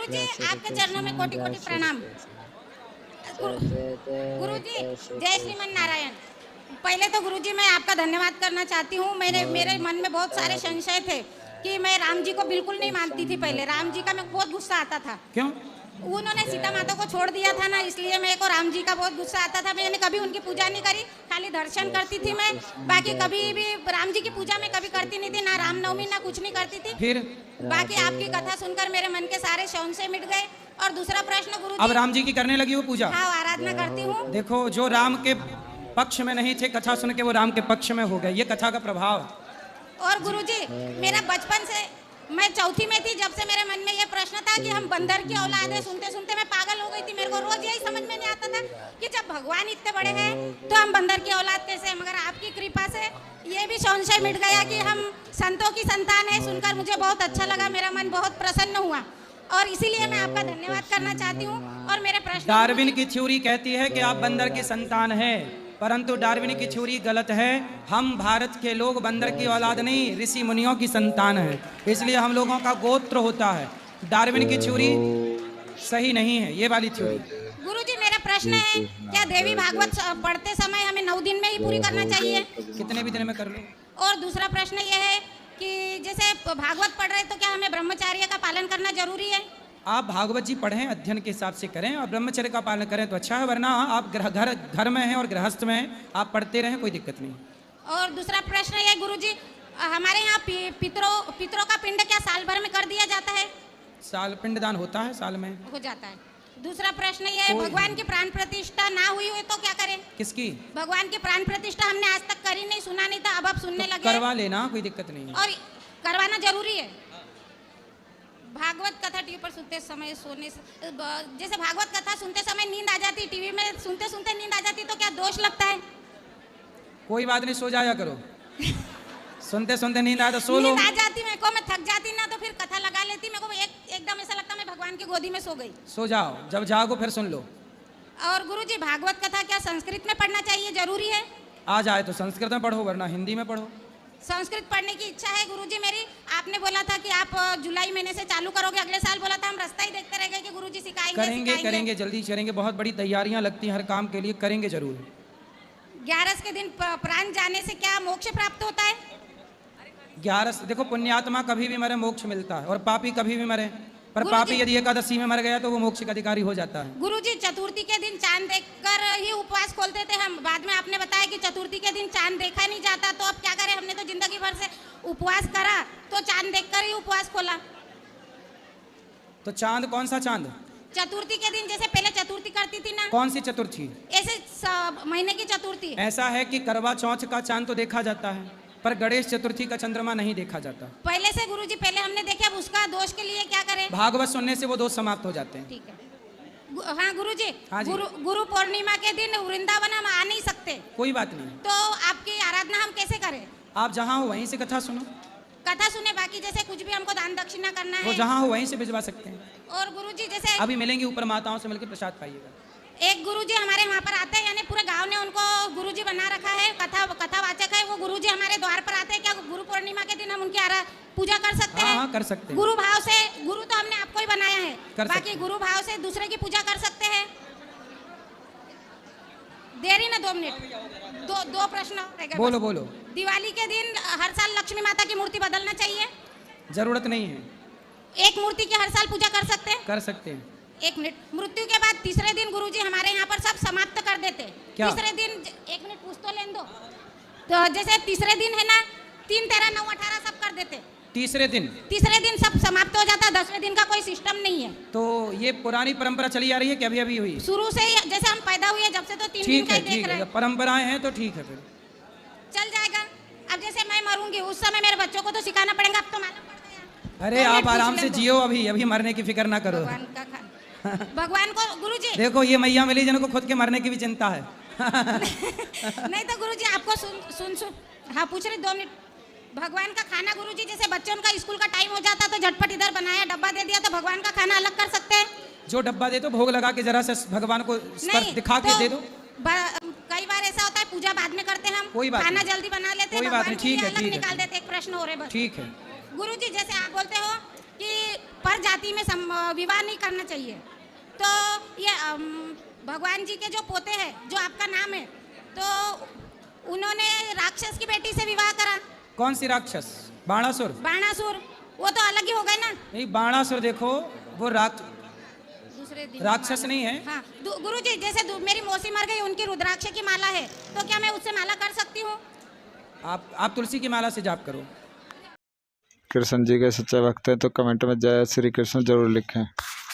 गुरुजी आपके चरणों में कोटि कोटि प्रणाम। गुरुजी जय श्रीमन नारायण। पहले तो गुरुजी मैं आपका धन्यवाद करना चाहती हूँ। मेरे मन में बहुत सारे संशय थे कि मैं राम जी को बिल्कुल नहीं मानती थी। पहले राम जी का मैं बहुत गुस्सा आता था। क्यों? उन्होंने सीता माता को छोड़ दिया था ना, इसलिए मेरे को राम जी का बहुत गुस्सा आता था। मैंने कभी उनकी पूजा नहीं करी, खाली दर्शन करती थी मैं। बाकी कभी भी राम जी की पूजा में कभी करती नहीं थी, ना रामनवमी ना कुछ नहीं करती थी। फिर बाकी आपकी कथा सुनकर मेरे मन के सारे संशय मिट गए। और दूसरा प्रश्न गुरुजी, अब राम जी की करने लगी वो पूजा? हाँ, आराधना करती हूँ। देखो, जो राम के पक्ष में नहीं थे, कथा सुन के वो राम के पक्ष में हो गए। ये कथा का प्रभाव। और गुरुजी मेरा बचपन से, मैं चौथी में थी जब से मेरे मन में ये प्रश्न था कि हम बंदर की औलाद है। सुनते सुनते मैं पागल हो गई थी। मेरे को रोज यही समझ में नहीं आता था कि जब भगवान इतने बड़े हैं तो हम बंदर की औलाद कैसे हैं। मगर आपकी कृपा से ये भी संशय मिट गया कि हम संतों की संतान है। सुनकर मुझे बहुत अच्छा लगा, मेरा मन बहुत प्रसन्न हुआ और इसीलिए मैं आपका धन्यवाद करना चाहती हूँ। और मेरे प्रश्न, डार्विन की थ्योरी कहती है कि आप बंदर की संतान हैं, परंतु डार्विन की थ्योरी गलत है। हम भारत के लोग बंदर की औलाद नहीं, ऋषि मुनियों की संतान है, इसलिए हम लोगों का गोत्र होता है। डार्विन की थ्योरी सही नहीं है, ये वाली थ्योरी। गुरुजी मेरा प्रश्न है, क्या देवी भागवत पढ़ते समय हमें 9 दिन में ही पूरी करना चाहिए? कितने भी दिन में कर लो। और दूसरा प्रश्न यह है कि जैसे भागवत पढ़ रहे तो क्या हमें ब्रह्मचर्य का पालन करना जरूरी है? आप भागवत जी पढ़ें, अध्ययन के हिसाब से करें और ब्रह्मचर्य का पालन करें तो अच्छा है, वरना आप घर में हैं और गृहस्थ में हैं, आप पढ़ते रहें, कोई दिक्कत नहीं। और दूसरा प्रश्न ये गुरुजी, हमारे यहाँ पितरों का पिंड क्या साल भर में कर दिया जाता है? साल पिंडदान होता है, साल में हो जाता है। दूसरा प्रश्न ये है, भगवान की प्राण प्रतिष्ठा ना हुई हो तो क्या करें? किसकी? भगवान की प्राण प्रतिष्ठा हमने आज तक करी नहीं, सुना नहीं था, अब आप सुनने लगे। करवा लेना, कोई दिक्कत नहीं है। और करवाना जरूरी है। भागवत कथा टीवी पर सुनते समय सोने से, जैसे भागवत कथा सुनते समय नींद आ जाती, टीवी में सुनते सुनते नींद आ जाती, तो क्या दोष लगता है? कोई बात नहीं, सो जाया करो। सुनते सुनते नींद आया तो सो लो। नींद आ जाती मेरे को, मैं थक जाती ना तो फिर कथा लगा लेती, मेरे को एकदम ऐसा लगता मैं भगवान की गोदी में सो गई। सो जाओ, जब जागो फिर सुन लो। और गुरुजी भागवत कथा क्या संस्कृत में पढ़ना चाहिए, जरूरी है? आ जाए तो संस्कृत में पढ़ो, वरना हिंदी में पढ़ो। संस्कृत पढ़ने की इच्छा है गुरुजी मेरी। आपने बोला था कि आप जुलाई महीने से चालू करोगे, अगले साल बोला था, हम रास्ता ही देखते रह गए कि गुरुजी सिखाएंगे। करेंगे, जल्दी करेंगे। बहुत बड़ी तैयारियां लगती हैं हर काम के लिए, करेंगे जरूर। 11 के दिन प्राण जाने से क्या मोक्ष प्राप्त होता है? 11, देखो, पुण्यात्मा कभी भी मरे मोक्ष मिलता है और पापी कभी भी मरे, पर पापी यदि एकादशी में मर गया तो वो मोक्ष का अधिकारी हो जाता है। गुरुजी चतुर्थी के दिन चांद देखकर ही उपवास खोलते थे हम, बाद में आपने बताया कि चतुर्थी के दिन चांद देखा नहीं जाता, तो अब क्या करें? हमने तो जिंदगी भर से उपवास करा तो चांद देखकर ही उपवास खोला। तो चांद कौन सा चांद? चतुर्थी के दिन, जैसे पहले चतुर्थी करती थी ना। कौन सी चतुर्थी? ऐसे महीने की चतुर्थी। ऐसा है कि करवा चौथ का चांद तो देखा जाता है, पर गणेश चतुर्थी का चंद्रमा नहीं देखा जाता पहले से। गुरुजी पहले हमने देखा, अब उसका दोष के लिए क्या करें? भागवत सुनने से वो दोष समाप्त हो जाते हैं। ठीक है। हाँ गुरुजी, हाँ जी। गुरु पूर्णिमा के दिन वृंदावन हम आ नहीं सकते, कोई बात नहीं, तो आपकी आराधना हम कैसे करें? आप जहाँ हो वहीं से कथा सुनो। कथा सुने, बाकी जैसे कुछ भी हमको दान दक्षिणा करना वो है, जहाँ हो वहीं से भिजवा सकते हैं। और गुरुजी जैसे अभी मिलेंगे, ऊपर माताओं से मिलकर प्रसाद पाइएगा। एक गुरुजी हमारे वहाँ पर आते हैं, यानी पूरे गांव ने उनको गुरुजी बना रखा है, कथावाचक है वो। गुरुजी हमारे द्वार पर आते हैं, क्या गुरु पूर्णिमा के दिन हम उनकी पूजा कर सकते हैं? हाँ, कर सकते हैं। गुरु भाव से, गुरु तो हमने आपको ही बनाया है, बाकी गुरु भाव से दूसरे की पूजा कर सकते हैं। देरी ना 2 मिनट, दो प्रश्न। बोलो। दिवाली के दिन हर साल लक्ष्मी माता की मूर्ति बदलना चाहिए? जरूरत नहीं है, एक मूर्ति की हर साल पूजा कर सकते हैं? कर सकते हैं। 1 मिनट। मृत्यु के बाद तीसरे दिन गुरुजी हमारे यहाँ पर सब समाप्त कर देते। तीसरे दिन 1 मिनट पूछ तो लेने दो। तो जैसे तीसरे दिन है ना, 3, 13, 9, 18 सब कर देते। तीसरे दिन सब समाप्त हो जाता, 10वें दिन का कोई सिस्टम नहीं है। तो ये पुरानी परंपरा चली आ रही है कि अभी हुई? शुरू से ही, जैसे हम पैदा हुए जब से तो 3 दिन का ही देख रहे हैं। परंपराएं हैं तो ठीक है, फिर चल जाएगा। अब जैसे मैं मरूंगी उस समय मेरे बच्चों को तो सिखाना पड़ेगा, अब तो मालूम पड़ गया। अरे आप आराम से जियो, अभी मरने की फिक्र ना करो। भगवान को गुरुजी देखो, ये मैया मिली जिनको खुद के मरने की भी चिंता है। नहीं तो गुरुजी आपको सुन हाँ पूछ रही, 2 मिनट। भगवान का खाना गुरुजी, जैसे बच्चों का स्कूल का टाइम हो जाता तो झटपट इधर बनाया, डब्बा दे दिया, तो भगवान का खाना अलग कर सकते हैं? जो डब्बा दे दो, भोग लगा के जरा से भगवान को स्पर्श दिखा के दे दो। कई बार ऐसा होता है पूजा बाद में करते हैं हम, कोई बात खाना जल्दी बना लेते हैं, कोई बात नहीं, ठीक है, अलग निकाल देते। एक प्रश्न हो रहे बस। ठीक है गुरुजी, जैसे आप बोलते हो कि पर जाति में विवाह नहीं करना चाहिए। तो ये भगवान जी के जो पोते हैं, जो आपका नाम है, तो उन्होंने राक्षस की बेटी से विवाह करा। कौन सी राक्षस? बाणासुर? बाणासुर, वो तो अलग ही हो गए ना। नहीं, बाणासुर देखो वो दूसरे दिन राक्षस नहीं है। हाँ गुरुजी, जैसे मेरी मौसी मर गई, उनकी रुद्राक्ष की माला है, तो क्या मैं उससे माला कर सकती हूँ? आप तुलसी की माला से जाप करो। कृष्ण जी के सच्चे भक्त हैं तो कमेंट में जय श्री कृष्ण जरूर लिखें।